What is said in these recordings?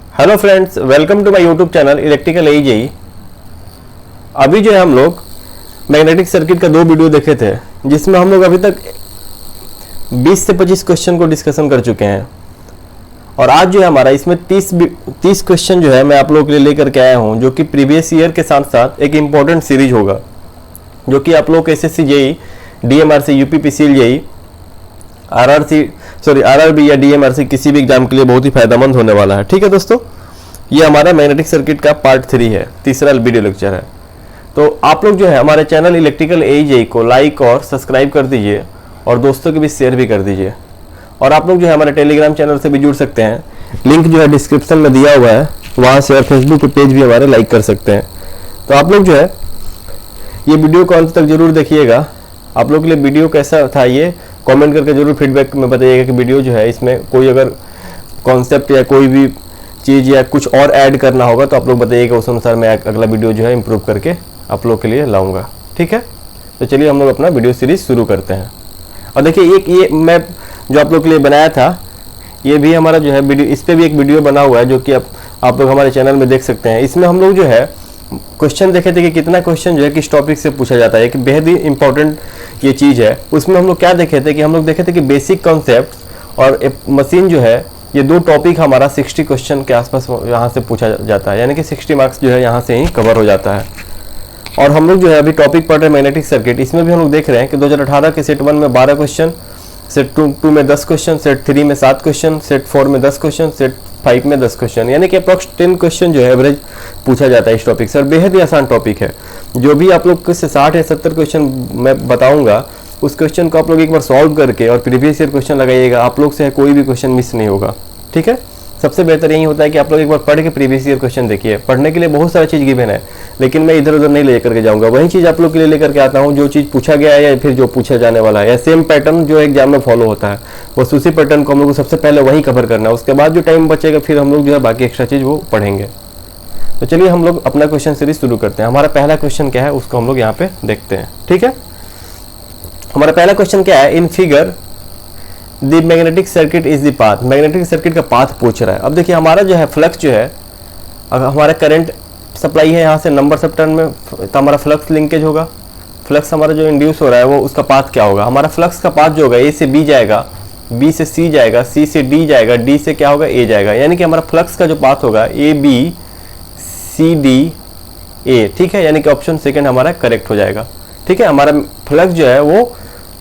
Hello friends, welcome to my YouTube channel electrical AJE. अभी जो है हम लोग मैग्नेटिक सर्किट का 2 वीडियो देखे थे, जिसमें हम लोग अभी तक 20 से 25 क्वेश्चन को डिस्कशन कर चुके हैं। और आज जो है हमारा इसमें 30 क्वेश्चन जो है मैं आप लोगों के लिए लेकर के आया हूं, जो कि प्रीवियस ईयर के साथ साथ एक इम्पॉर्टेंट सीरीज होगा, जो कि आप लोग को SSC JE, DMRC, UPPCL JE, RRB या डीएमआरसी किसी भी एग्जाम के लिए बहुत ही फायदेमंद होने वाला है। ठीक है दोस्तों, ये हमारा मैग्नेटिक सर्किट का पार्ट 3 है, तीसरा वीडियो लेक्चर है। तो आप लोग जो है हमारे चैनल इलेक्ट्रिकल एजेई को लाइक और सब्सक्राइब कर दीजिए और दोस्तों के भी शेयर भी कर दीजिए। और आप लोग जो है हमारे टेलीग्राम चैनल से भी जुड़ सकते हैं, लिंक जो है डिस्क्रिप्शन में दिया हुआ है वहाँ से, और फेसबुक के पेज भी हमारे लाइक कर सकते हैं। तो आप लोग जो है ये वीडियो को अंत तक जरूर देखिएगा। आप लोग के लिए वीडियो कैसा था ये कमेंट करके जरूर फीडबैक में बताइएगा कि वीडियो जो है इसमें कोई अगर कॉन्सेप्ट या कोई भी चीज़ या कुछ और ऐड करना होगा तो आप लोग बताइएगा, उस अनुसार मैं अगला वीडियो जो है इम्प्रूव करके आप लोग के लिए लाऊंगा। ठीक है, तो चलिए हम लोग अपना वीडियो सीरीज शुरू करते हैं। और देखिए एक ये मैं जो आप लोग के लिए बनाया था, ये भी हमारा जो है वीडियो, इस पर भी एक वीडियो बना हुआ है जो कि आप लोग हमारे चैनल में देख सकते हैं। इसमें हम लोग जो है क्वेश्चन देखे थे कि कितना क्वेश्चन जो है किस टॉपिक से पूछा जाता है, एक बेहद ही इंपॉर्टेंट ये चीज़ है। उसमें हम लोग क्या देखे थे कि हम लोग देखे थे कि बेसिक कॉन्सेप्ट और मशीन जो है, ये 2 टॉपिक हमारा 60 क्वेश्चन के आसपास यहाँ से पूछा जाता है, यानी कि 60 मार्क्स जो है यहाँ से ही कवर हो जाता है। और हम लोग जो है अभी टॉपिक पढ़ रहे हैं मैग्नेटिक सर्किट, इसमें भी हम लोग देख रहे हैं कि 2018 के सेट 1 में 12 क्वेश्चन, सेट 2 में 10 क्वेश्चन, सेट 3 में 7 क्वेश्चन, सेट 4 में 10 क्वेश्चन, सेट 5 में 10 क्वेश्चन, यानी कि अप्रॉक्स 10 क्वेश्चन जो है एवरेज पूछा जाता है इस टॉपिक से। और बेहद ही आसान टॉपिक है। जो भी आप लोग से 60 या 70 क्वेश्चन मैं बताऊंगा, उस क्वेश्चन को आप लोग एक बार सॉल्व करके और प्रीवियस ईयर क्वेश्चन लगाइएगा, आप लोग से कोई भी क्वेश्चन मिस नहीं होगा। ठीक है, सबसे बेहतर यही होता है कि आप लोग एक बार पढ़ के प्रीवियस ईयर क्वेश्चन देखिए। पढ़ने के लिए बहुत सारी चीज़ गिवन है, लेकिन मैं इधर उधर नहीं लेकर के जाऊंगा, वही चीज़ आप लोग के लिए लेकर के आता हूँ जो चीज़ पूछा गया है या फिर जो पूछा जाने वाला है, या सेम पैटर्न जो एग्जाम में फॉलो होता है, बस उसी पैटर्न को हम लोग को सबसे पहले वही कवर करना है। उसके बाद जो टाइम बचेगा फिर हम लोग जो है बाकी एक्स्ट्रा चीज़ वो पढ़ेंगे। तो चलिए हम लोग अपना क्वेश्चन सीरीज शुरू करते हैं। हमारा पहला क्वेश्चन क्या है उसको हम लोग यहाँ पे देखते हैं। ठीक है, हमारा पहला क्वेश्चन क्या है, in figure the magnetic circuit is the path. Magnetic circuit का पाथ पूछ रहा है। अब देखिए हमारा जो है फ्लक्स जो है, अगर हमारा करंट सप्लाई है यहाँ से नंबर सब टर्न में, तो हमारा फ्लक्स लिंकेज होगा। फ्लक्स हमारा जो इंड्यूस हो रहा है वो उसका पाथ क्या होगा, हमारा फ्लक्स का पाथ जो होगा ए से बी जाएगा, बी से सी जाएगा, सी से डी जाएगा, डी से क्या होगा ए जाएगा, यानी कि हमारा फ्लक्स का जो पाथ होगा A B C D A. ठीक है, यानी कि ऑप्शन सेकेंड हमारा करेक्ट हो जाएगा। ठीक है, हमारा फ्लक्स जो है वो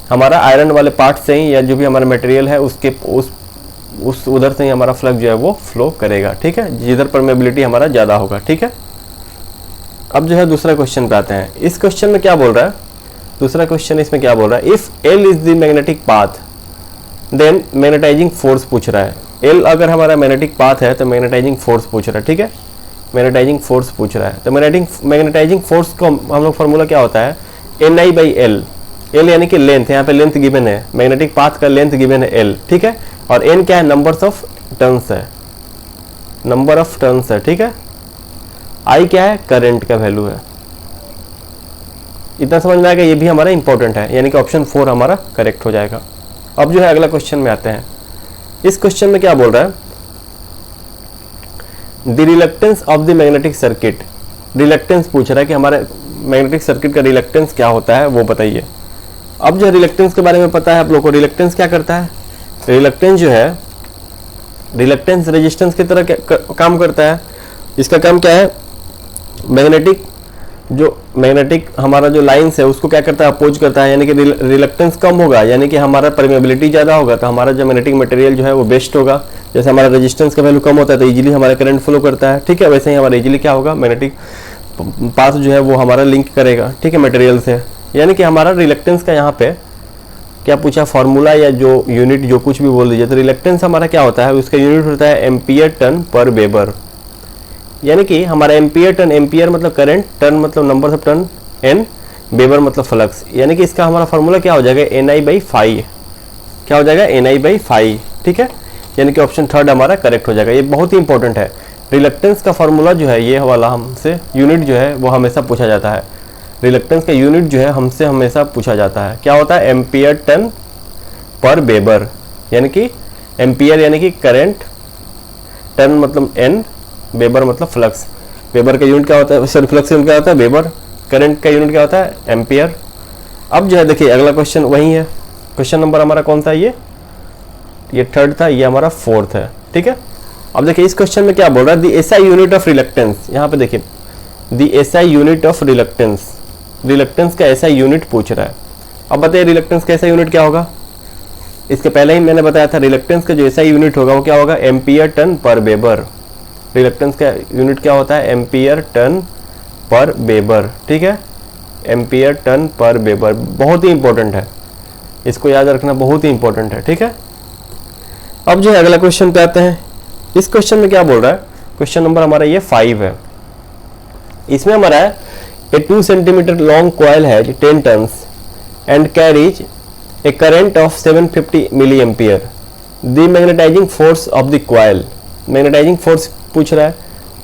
हमारा आयरन वाले पार्ट से ही या जो भी हमारा मटेरियल है उसके उस उधर से ही हमारा फ्लक्स जो है वो फ्लो करेगा। ठीक है, जिधर परमेबिलिटी हमारा ज़्यादा होगा। ठीक है, अब जो है दूसरा क्वेश्चन पे आते हैं। इस क्वेश्चन में क्या बोल रहा है, दूसरा क्वेश्चन इसमें क्या बोल रहा है, if L is the magnetic path then magnetising force पूछ रहा है। एल अगर हमारा मैग्नेटिक पाथ है तो मैग्नेटाइजिंग फोर्स पूछ रहा है। ठीक है, मैग्नेटाइजिंग फोर्स पूछ रहा है। तो मैग्नेटाइजिंग फोर्स को हम लोग फार्मूला क्या होता है, N I by L. L यानी कि लेंथ, यहाँ पे लेंथ गिवन है, मैग्नेटिक पाथ का लेंथ गिवन है एल। ठीक है, और एन क्या है, नंबर्स ऑफ टर्न्स है, नंबर ऑफ टर्न्स है। ठीक है, आई क्या है, करंट का वैल्यू है। इतना समझ में आएगा, ये भी हमारा इंपॉर्टेंट है, यानी कि ऑप्शन 4 हमारा करेक्ट हो जाएगा। अब जो है अगला क्वेश्चन में आते हैं। इस क्वेश्चन में क्या बोल रहा है, the reluctance of the magnetic circuit. Reluctance पूछ रहा है कि हमारे मैग्नेटिक सर्किट का रिलक्टेंस क्या होता है वो बताइए। अब जो रिलक्टेंस के बारे में पता है आप लोगों को, रिलक्टेंस क्या करता है, रिलक्टेंस जो है, रिलक्टेंस रेजिस्टेंस की तरह काम करता है। इसका काम क्या है, मैग्नेटिक हमारा जो लाइंस है उसको क्या करता है, अपोज करता है, यानी कि रिलक्टेंस कम होगा, यानी कि हमारा परमेबिलिटी ज़्यादा होगा, तो हमारा जो मैग्नेटिक मटेरियल जो है वो बेस्ट होगा। जैसे हमारा रेजिस्टेंस का वैल्यू कम होता है तो इजीली हमारा करंट फ्लो करता है। ठीक है, वैसे ही हमारा इजीली क्या होगा, मैग्नेटिक पाथ जो है वो हमारा लिंक करेगा। ठीक है, मटेरियल से, यानी कि हमारा रिलक्टेंस का यहाँ पे क्या पूछा, फार्मूला या जो यूनिट जो कुछ भी बोल दीजिए। तो रिलक्टेंस हमारा क्या होता है, उसका यूनिट होता है एम्पियर टर्न पर वेबर, यानी कि हमारा एम्पियर टर्न, एम्पियर मतलब करंट, टर्न मतलब number of turn, N weber मतलब फ्लक्स, यानी कि इसका हमारा फार्मूला क्या हो जाएगा, एन आई बाई फाई। क्या हो जाएगा, एन आई बाई फाई। ठीक है, यानी कि ऑप्शन 3 हमारा करेक्ट हो जाएगा। ये बहुत ही इंपॉर्टेंट है। रिलक्टेंस का फार्मूला जो है ये वाला हमसे यूनिट जो है वो हमेशा पूछा जाता है। रिलक्टेंस का यूनिट जो है हमसे हमेशा पूछा जाता है, क्या होता है, एम्पियर टर्न पर वेबर, यानी कि एम्पियर यानी कि करंट, टर्न मतलब एन, वेबर मतलब फ्लक्स, वेबर का यूनिट क्या होता है, सॉरी फ्लक्स यूनिट क्या होता है वेबर, करंट का यूनिट क्या होता है एम्पियर। अब जो है देखिए अगला क्वेश्चन वही है, क्वेश्चन नंबर हमारा कौन सा है, ये थर्ड था, ये हमारा फोर्थ है, ठीक है। अब देखिए इस क्वेश्चन में क्या बोल रहा है, the SI unit of reluctance, यहाँ पे देखिए the SI unit of reluctance, reluctance का ऐसा यूनिट पूछ रहा है। अब बताइए रिलक्टेंस का ऐसा यूनिट क्या होगा, इसके पहले ही मैंने बताया था रिलक्टेंस का जो ऐसा यूनिट होगा वो क्या होगा एम्पियर टन पर वेबर, रिलक्टेंस का यूनिट क्या होता है एम्पियर टन पर वेबर, ठीक है, एम्पियर टन पर वेबर, बहुत ही इंपॉर्टेंट है, इसको याद रखना बहुत ही इंपॉर्टेंट है, ठीक है। अब जो है अगला क्वेश्चन पे आते हैं, इस क्वेश्चन में क्या बोल रहा है, क्वेश्चन नंबर हमारा ये 5 है। इसमें हमारा है ए 2 सेंटीमीटर लॉन्ग कॉइल है 10 turns and carries a current of 750 milli ampere, the magnetising force of the coil, magnetising force पूछ रहा है।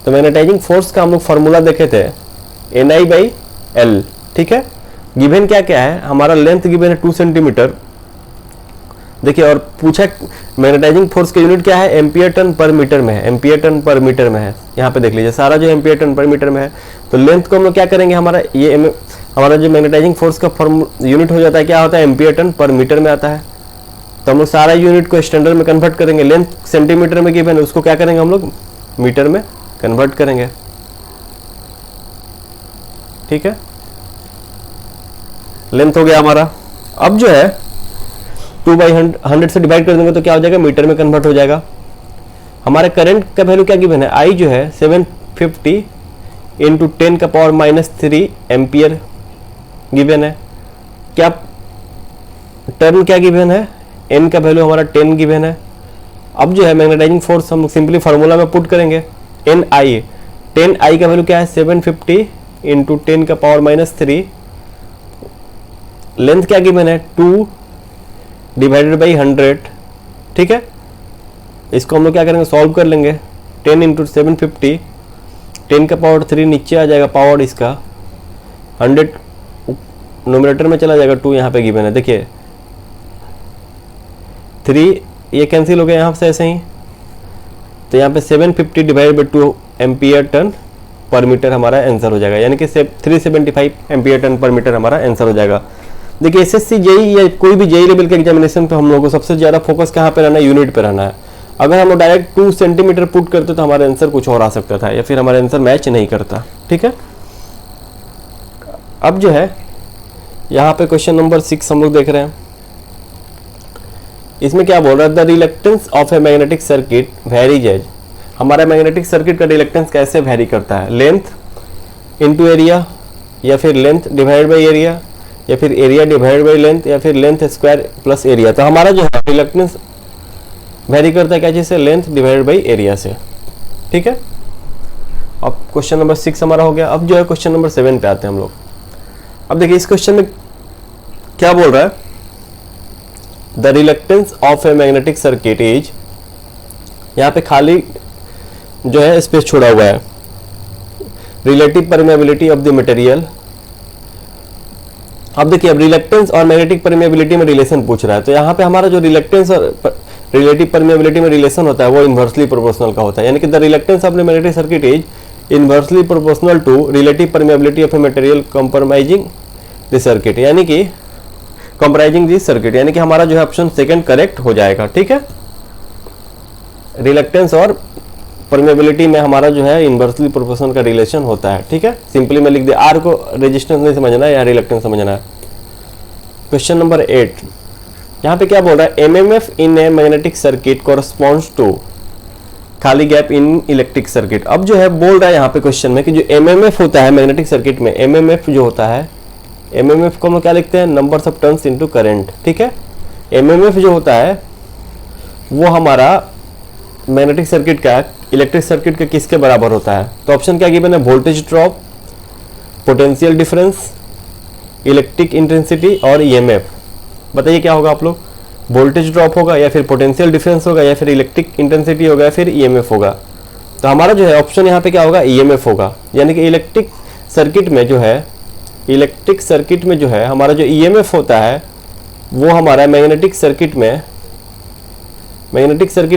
तो मैग्नेटाइजिंग फोर्स का हम लोग फार्मूला देखे थे NI/L, ठीक है। गिवन क्या क्या है, हमारा लेंथ गिवन है 2 सेंटीमीटर, देखिए, और पूछा मैग्नेटाइजिंग फोर्स का यूनिट क्या है एम्पियर टन पर मीटर में है, एम्पियर टन पर मीटर में है, यहाँ पे देख लीजिए सारा जो एम्पियर टन पर मीटर में है। तो लेंथ को हम लोग क्या करेंगे, हमारा ये हमारा जो मैग्नेटाइजिंग फोर्स का यूनिट हो जाता है क्या होता है एम्पियर टन पर मीटर में आता है। तो हम लोग सारा यूनिट को स्टैंडर्ड में कन्वर्ट करेंगे, लेंथ सेंटीमीटर में गिवन है उसको क्या करेंगे हम लोग मीटर में कन्वर्ट करेंगे, ठीक है। लेंथ हो गया हमारा। अब जो है 2/100 से डिवाइड कर देंगे तो क्या हो जाएगा मीटर में कन्वर्ट हो जाएगा। हमारे करंट का वैल्यू क्या गिवन है, आई जो है 750 इंटू 10⁻³ एम्पियर गिवन है। क्या टर्न क्या गिवन है, एन का वैल्यू हमारा 10 गिवन है। अब जो है मैग्नेटाइजिंग फोर्स हम सिंपली फार्मूला में पुट करेंगे, एन आई, 10 आई का वैल्यू क्या है 750 इंटू 10⁻³, लेंथ क्या गिवन है 2 डिवाइडेड बाई 100, ठीक है। इसको हम लोग क्या करेंगे सॉल्व कर लेंगे, 10 इंटू 750, 10⁻³ नीचे आ जाएगा पावर इसका, 100 नोमिनेटर में चला जाएगा, 2 यहाँ पे गिवन है, देखिए 3 ये कैंसिल हो गया यहाँ से ऐसे ही। तो यहाँ पे 750 डिवाइड बाई 2 एम्पियर टन पर मीटर हमारा आंसर हो जाएगा, यानी कि 375 एम्पियर टन पर मीटर हमारा आंसर हो जाएगा। देखिए एसएससी जेई या कोई भी जेई लेवल के एग्जामिनेशन पे हम लोगों को सबसे ज़्यादा फोकस कहाँ पे रहना है, यूनिट पे रहना है। अगर हम लोग डायरेक्ट 2 सेंटीमीटर पुट करते तो हमारा आंसर कुछ और आ सकता था, या फिर हमारा आंसर मैच नहीं करता, ठीक है। अब जो है यहाँ पे क्वेश्चन नंबर 6 हम लोग देख रहे हैं। इसमें क्या बोल रहा है, the reluctance of a magnetic circuit varies as, हमारा मैग्नेटिक सर्किट का रिलक्टेंस कैसे वेरी करता है, लेंथ इनटू एरिया, या फिर लेंथ डिवाइड बाई एरिया, या फिर एरिया डिवाइड बाई लेंथ, या फिर लेंथ स्क्वायर प्लस एरिया। तो हमारा जो है रिलक्टेंस वेरी करता है क्या चीज़ से, लेंथ डिवाइड बाई एरिया से, ठीक है। अब क्वेश्चन नंबर 6 हमारा हो गया। अब जो है क्वेश्चन नंबर 7 पे आते हैं हम लोग। अब देखिए इस क्वेश्चन में क्या बोल रहा है, the reluctance of a magnetic circuit is, यहाँ पे खाली जो है स्पेस छोड़ा हुआ है, relative permeability of the material. अब देखिए अब रिलक्टेंस और मैग्नेटिक परमेबिलिटी में रिलेशन पूछ रहा है। तो यहाँ पे हमारा जो रिलक्टेंस और रिलेटिव परमेबिलिटी में रिलेशन होता है वो इन्वर्सली प्रोपोर्शनल का होता है, यानी कि the reluctance of the magnetic circuit is inversely proportional to relative permeability of a material compromising the circuit, यानी कि कंप्राइजिंग दिस सर्किट, यानी कि हमारा जो है ऑप्शन सेकंड करेक्ट हो जाएगा, ठीक है। रिलक्टेंस और परमेबिलिटी में हमारा जो है इन्वर्सली प्रोपोर्शनल का रिलेशन होता है, ठीक है। सिंपली मैं लिख दे, आर को रेजिस्टेंस नहीं समझना है या रिलक्टेंस समझना है। क्वेश्चन नंबर 8, यहाँ पे क्या बोल रहा है, MMF in a magnetic circuit corresponds to, खाली गैप इन इलेक्ट्रिक सर्किट। अब जो है बोल रहा है यहाँ पे क्वेश्चन में कि जो एमएमएफ होता है मैग्नेटिक सर्किट में, एमएमएफ जो होता है, एमएमएफ को हम क्या लिखते हैं, numbers of turns into current, ठीक है। एमएमएफ जो होता है वो हमारा मैग्नेटिक सर्किट का इलेक्ट्रिक सर्किट के किसके बराबर होता है। तो ऑप्शन क्या गिवन है, voltage drop, potential difference, electric intensity और ईएमएफ। बताइए क्या होगा आप लोग, वोल्टेज ड्रॉप होगा या फिर पोटेंशियल डिफरेंस होगा या फिर इलेक्ट्रिक इंटेंसिटी होगा या फिर ईएमएफ होगा। तो हमारा जो है ऑप्शन यहाँ पे क्या होगा, ईएमएफ होगा, यानी कि इलेक्ट्रिक सर्किट में जो है, इलेक्ट्रिक सर्किट में जो है हमारा जो ईएमएफ होता है वो हमारा मैग्नेटिक सर्किट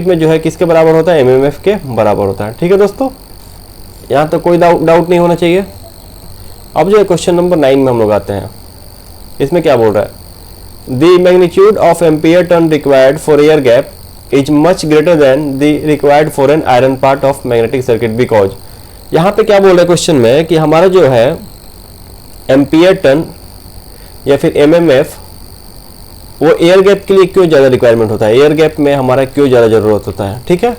में जो है किसके बराबर होता है, एमएमएफ के बराबर होता है, ठीक है दोस्तों। यहाँ तो कोई डाउट नहीं होना चाहिए। अब जो है क्वेश्चन नंबर 9 में हम लोग आते हैं। इसमें क्या बोल रहा है, the magnitude of ampere turn required for air gap is much greater than the required for an iron part of magnetic circuit because. यहाँ पे क्या बोल रहा है क्वेश्चन में कि हमारा जो है एम्पियर टर्न या फिर एमएमएफ वो एयर गैप के लिए क्यों ज़्यादा रिक्वायरमेंट होता है, एयर गैप में हमारा क्यों ज़्यादा ज़रूरत होता है। ठीक है,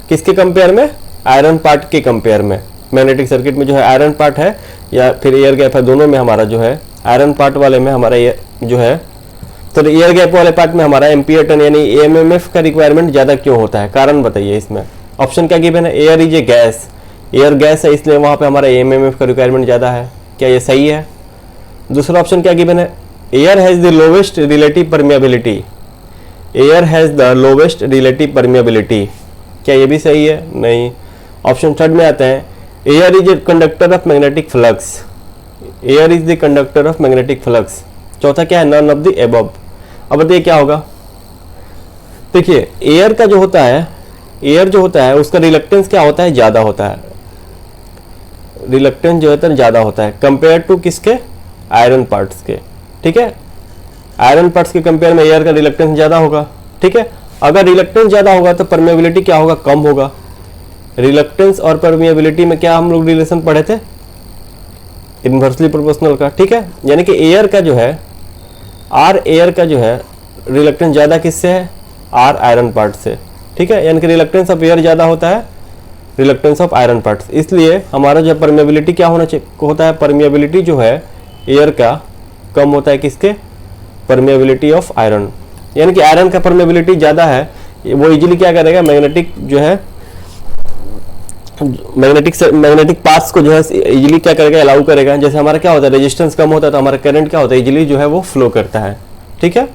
किसके कंपेयर में, आयरन पार्ट के कंपेयर में। मैग्नेटिक सर्किट में जो है आयरन पार्ट है या फिर एयर गैप है, दोनों में हमारा जो है आयरन पार्ट वाले में हमारा जो है तो एयर गैप वाले पार्ट में हमारा एम्पियर टर्न यानी एमएमएफ का रिक्वायरमेंट ज़्यादा क्यों होता है, कारण बताइए इसमें। ऑप्शन क्या गिवन है, air is a gas, air gas है इसलिए वहाँ पे हमारा एमएमएफ का रिक्वायरमेंट ज़्यादा है। क्या ये सही है? दूसरा ऑप्शन क्या गिवन है, air has the lowest relative permeability, air has the lowest relative permeability, क्या ये भी सही है? नहीं। ऑप्शन थर्ड में आते हैं, air is a conductor of magnetic flux, air is the conductor of magnetic flux. चौथा क्या है, नन ऑफ द एबव। अब बताइए क्या होगा। देखिए एयर का जो होता है, एयर जो होता है उसका रिलक्टेंस क्या होता है, ज़्यादा होता है, रिलक्टेंस जो होता है ज़्यादा होता है कंपेयर टू किसके, आयरन पार्ट्स के। ठीक है, आयरन पार्ट्स के कंपेयर में एयर का रिलक्टेंस ज़्यादा होगा। ठीक है, अगर रिलक्टेंस ज़्यादा होगा तो परमेबिलिटी क्या होगा, कम होगा। रिलक्टेंस और परमेबिलिटी में क्या हम लोग रिलेशन पढ़े थे, इन्वर्सली प्रोपोर्शनल का। ठीक है, यानी कि एयर का जो है, आर एयर का जो है रिलक्टेंस ज़्यादा किससे है, आर आयरन पार्ट से। ठीक है, यानी कि रिलक्टेंस ऑफ एयर ज़्यादा होता है रिलक्टेंस ऑफ आयरन पार्ट्स, इसलिए हमारा जो परमेबिलिटी क्या होता है, परमेबिलिटी जो है एयर का कम होता है किसके, परमेबिलिटी ऑफ आयरन। यानी कि आयरन का परमेबिलिटी ज़्यादा है, वो इजीली क्या करेगा, मैग्नेटिक जो है मैग्नेटिक पाथ्स को जो है इजीली क्या करेगा, अलाउ करेगा। जैसे हमारा क्या होता है, रेजिस्टेंस कम होता है तो हमारा करंट क्या होता है, इजीली जो है वो फ्लो करता है। ठीक है,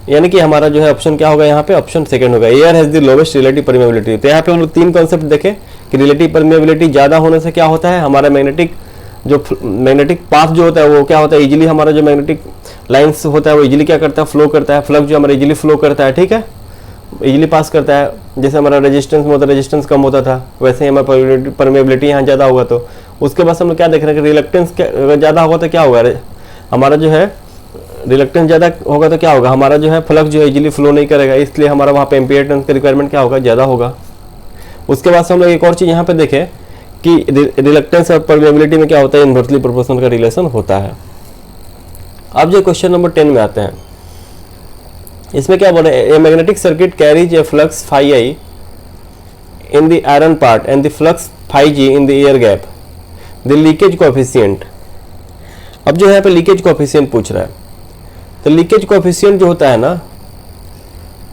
यानी कि हमारा जो है ऑप्शन क्या होगा, यहाँ पे ऑप्शन सेकंड होगा, air has the lowest relative permeability. तो यहाँ पे हम लोग तीन कॉन्सेप्ट देखें कि रिलेटिव परमेबिलिटी ज़्यादा होने से क्या होता है, हमारा मैग्नेटिक पाथ जो होता है वो क्या होता है, इजीली हमारा जो मैग्नेटिक लाइन्स होता है वो इजीली क्या करता है, फ्लो करता है, फ्लक्स जो हमारा इजीली फ्लो करता है। ठीक है, इजीली पास करता है। जैसे हमारा रेजिस्टेंस में होता है, रेजिस्टेंस कम होता था, वैसे ही हमारा परमेबिलिटी यहाँ ज़्यादा होगा। तो उसके बाद हम लोग क्या देख रहे हैं कि रिलक्टेंस अगर ज़्यादा होगा तो क्या होगा, हमारा जो है रिलक्टेंस ज़्यादा होगा तो क्या होगा, हमारा जो है फ्लक्स जो है इजीली फ्लो नहीं करेगा, इसलिए हमारा वहाँ पे एम्पियर टर्न का रिक्वायरमेंट क्या होगा, ज़्यादा होगा। उसके बाद से हम लोग एक और चीज़ यहाँ पे देखें कि रिलक्टेंस और परमेबिलिटी में क्या होता है, इन्वर्सली प्रोपोर्शनल का रिलेशन होता है। अब जो क्वेश्चन नंबर 10 में आते हैं, इसमें क्या बोल रहे हैं, a magnetic circuit carries a flux phi I in the iron part and the flux phi G in the air gap, the leakage coefficient. अब जो यहाँ पे लीकेज कोएफिशिएंट पूछ रहा है, तो लीकेज कोएफिशिएंट जो होता है ना,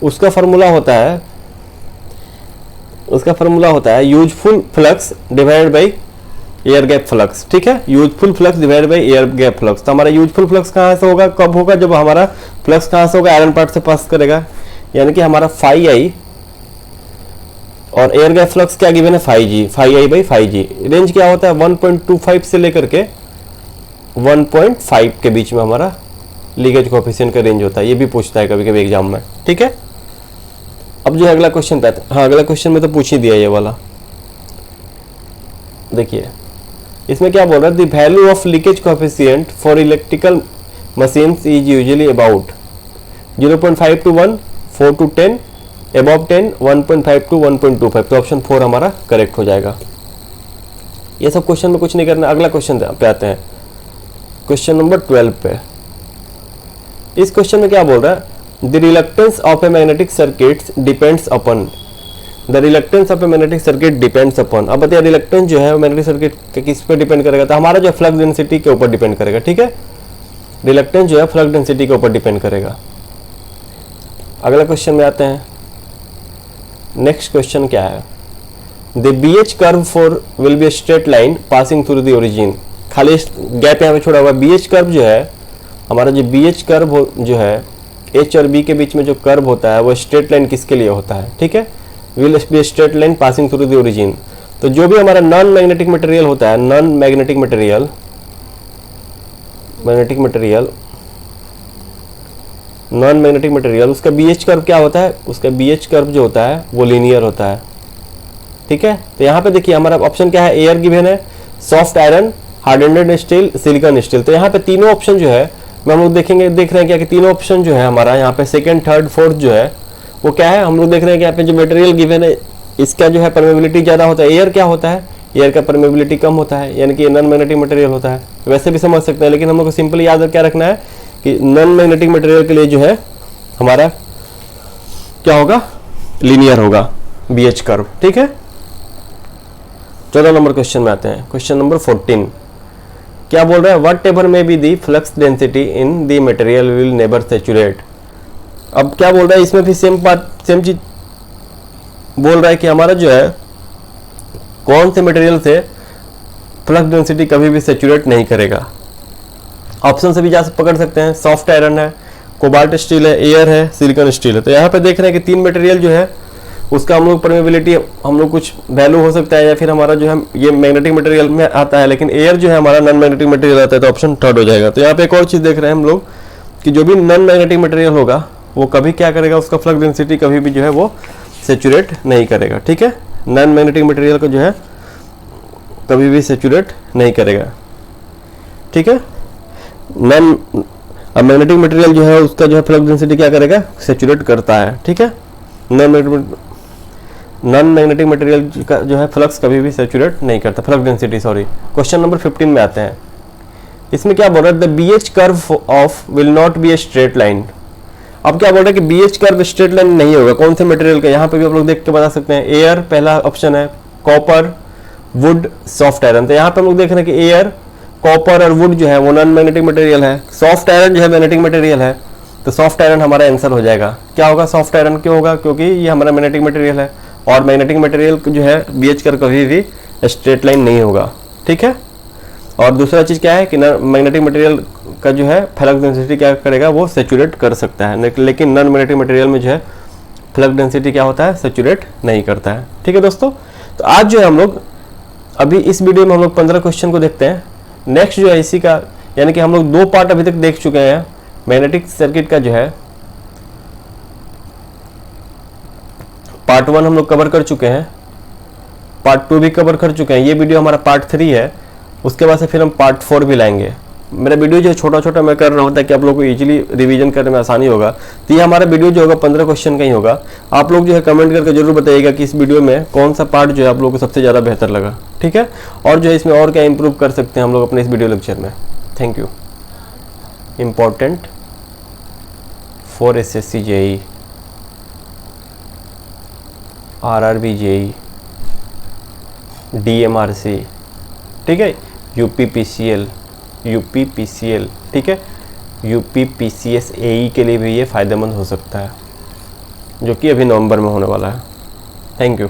उसका फार्मूला होता है useful flux divided by air gap flux. ठीक है, useful flux divided by air gap flux. तो हमारा यूजफुल फ्लक्स कहाँ से होगा, कब होगा, जब हमारा फ्लक्स कहाँ से होगा, आयरन पार्ट से पास करेगा, यानी कि हमारा फाई आई और एयर गैप फ्लक्स क्या गिवन है, phi G, phi I by phi G. Range क्या होता है 1.25 से लेकर के 1.5 के बीच में हमारा लीकेज कोएफिशिएंट का रेंज होता है। ये भी पूछता है कभी कभी एग्जाम में। ठीक है, अब जो है अगला क्वेश्चन था, हाँ अगला क्वेश्चन में तो पूछ ही दिया ये वाला। देखिए इसमें क्या बोल रहा है, the value of leakage coefficient for electrical machines is usually about 0.5 to 1, 4 to 10, above 10, 1.5 to 1.25। तो ऑप्शन 4 हमारा करेक्ट हो जाएगा। ये सब क्वेश्चन में कुछ नहीं करना। अगला क्वेश्चन पे आते हैं, क्वेश्चन नंबर 12 पे। इस क्वेश्चन में क्या बोल रहा है, the reluctance of a magnetic circuit depends upon, the reluctance of a magnetic circuit depends upon. अब बताइए रिलक्टेंस जो है मैग्नेटिक सर्किट के किस पे डिपेंड करेगा, तो हमारा जो फ्लक्स डेंसिटी के ऊपर डिपेंड करेगा। ठीक है, रिलक्टेंस जो है फ्लक्स डेंसिटी के ऊपर डिपेंड करेगा। अगला क्वेश्चन में आते हैं। नेक्स्ट क्वेश्चन क्या है, the BH curve for will be straight line passing through the origin. खाली गैप यहाँ पे छोड़ा हुआ। BH कर्व जो है हमारा, जो BH कर्व जो है H और B के बीच में जो कर्व होता है वो स्ट्रेट लाइन किसके लिए होता है। ठीक है, will be straight line passing through the origin. तो जो भी हमारा नॉन मैग्नेटिक मटेरियल होता है, नॉन मैग्नेटिक मटेरियल उसका BH कर्व क्या होता है, उसका BH कर्व जो होता है वो लीनियर होता है। ठीक है। तो यहाँ पे देखिए हमारा ऑप्शन क्या है, एयर गिवन है, soft iron, hardened steel, silicon steel. तो यहाँ पे तीनों ऑप्शन जो है मैं हम लोग देख रहे हैं क्या कि तीनों ऑप्शन जो है हमारा यहाँ पे सेकंड, थर्ड, फोर्थ जो है वो क्या है, हम लोग देख रहे हैं कि यहाँ पे जो मटेरियल गिवन है इसका जो है परमेबिलिटी ज़्यादा होता है। एयर क्या होता है, एयर का परमेबिलिटी कम होता है, यानी कि नॉन मैग्नेटिक मटेरियल होता है। वैसे भी समझ सकते हैं, लेकिन हम लोग को सिंपली याद क्या रखना है कि नॉन मैग्नेटिक मटेरियल के लिए जो है हमारा क्या होगा, लीनियर होगा BH कर्व, ठीक है। 14 नंबर क्वेश्चन में आते हैं। क्वेश्चन नंबर 14 क्या बोल रहा है, वट एवर में be the flux density in the material will never saturate. अब क्या बोल रहा है, इसमें भी सेम चीज बोल रहा है कि हमारा जो है कौन से मटेरियल से फ्लक्स डेंसिटी कभी भी सेचुरेट नहीं करेगा। ऑप्शन से भी जा पकड़ सकते हैं, सॉफ्ट आयरन है, कोबाल्ट स्टील है, एयर है, सिलिकॉन स्टील है। तो यहाँ पे देख रहे हैं कि 3 मटेरियल जो है उसका हम लोग परमेबिलिटी हम लोग कुछ वैल्यू हो सकता है, या फिर हमारा जो है ये मैग्नेटिक मटेरियल में आता है, लेकिन एयर जो है हमारा नॉन मैग्नेटिक मटेरियल आता है, तो ऑप्शन थर्ड हो जाएगा। तो यहाँ पे एक और चीज़ देख रहे हैं हम लोग कि जो भी नॉन मैग्नेटिक मटेरियल होगा वो कभी क्या करेगा, उसका फ्लक्स डेंसिटी कभी भी जो है वो सेचुरेट नहीं करेगा, ठीक है। नॉन मैग्नेटिक मटेरियल को जो है कभी भी सेचुरेट नहीं करेगा, ठीक है। नॉन मैग्नेटिक मटेरियल जो है उसका जो है फ्लक्स डेंसिटी क्या करेगा, सेचुरेट करता है, ठीक है। नॉन मैग्नेटिक मटेरियल का जो है फ्लक्स कभी भी सेचुरेट नहीं करता, flux density, sorry. Question number 15 में आते हैं। इसमें क्या बोल रहा है, the BH curve of will not be a straight line. अब क्या बोल रहा है कि BH कर्व स्ट्रेट लाइन नहीं होगा, कौन से मटेरियल का, यहाँ पे भी आप लोग देख के बता सकते हैं। एयर पहला ऑप्शन है, कॉपर, वुड, सॉफ्ट आयरन। तो यहाँ पे हम लोग देख रहे हैं कि एयर, कॉपर और वुड जो है वो नॉन मैग्नेटिक मटेरियल है, सॉफ्ट आयरन जो है मैग्नेटिक मटेरियल है। तो सॉफ्ट आयरन हमारा आंसर हो जाएगा। क्या होगा, सॉफ्ट आयरन क्यों होगा, क्योंकि ये हमारा मैग्नेटिक मटेरियल है, और मैग्नेटिक मटेरियल जो है BH कर्व कभी भी स्ट्रेट लाइन नहीं होगा, ठीक है। और दूसरा चीज़ क्या है कि मैग्नेटिक मटेरियल का जो है फ्लक्स डेंसिटी क्या करेगा, वो सेचुरेट कर सकता है, लेकिन नॉन मैग्नेटिक मटेरियल में जो है फ्लक्स डेंसिटी क्या होता है, सेचुरेट नहीं करता है, ठीक है दोस्तों। तो आज जो है हम लोग अभी इस वीडियो में हम लोग 15 क्वेश्चन को देखते हैं। नेक्स्ट जो है इसी का, यानी कि हम लोग 2 पार्ट अभी तक देख चुके हैं मैग्नेटिक सर्किट का, जो है पार्ट 1 हम लोग कवर कर चुके हैं, पार्ट 2 भी कवर कर चुके हैं। ये वीडियो हमारा पार्ट 3 है, उसके बाद से फिर हम पार्ट 4 भी लाएंगे। मेरा वीडियो जो छोटा छोटा मैं कर रहा हूँ ताकि आप लोग को इजीली रिवीजन करने में आसानी होगा। तो ये हमारा वीडियो जो होगा 15 क्वेश्चन का ही होगा। आप लोग जो है कमेंट करके जरूर बताइएगा कि इस वीडियो में कौन सा पार्ट जो है आप लोग को सबसे ज़्यादा बेहतर लगा, ठीक है। और जो है इसमें और क्या इंप्रूव कर सकते हैं हम लोग अपने इस वीडियो लेक्चर में। Thank you. Important for SSC JEE, RRB JEE, DMRC, ठीक है, UPPCL, ठीक है, UPPCS AE के लिए भी ये फ़ायदेमंद हो सकता है, जो कि अभी नवंबर में होने वाला है। Thank you.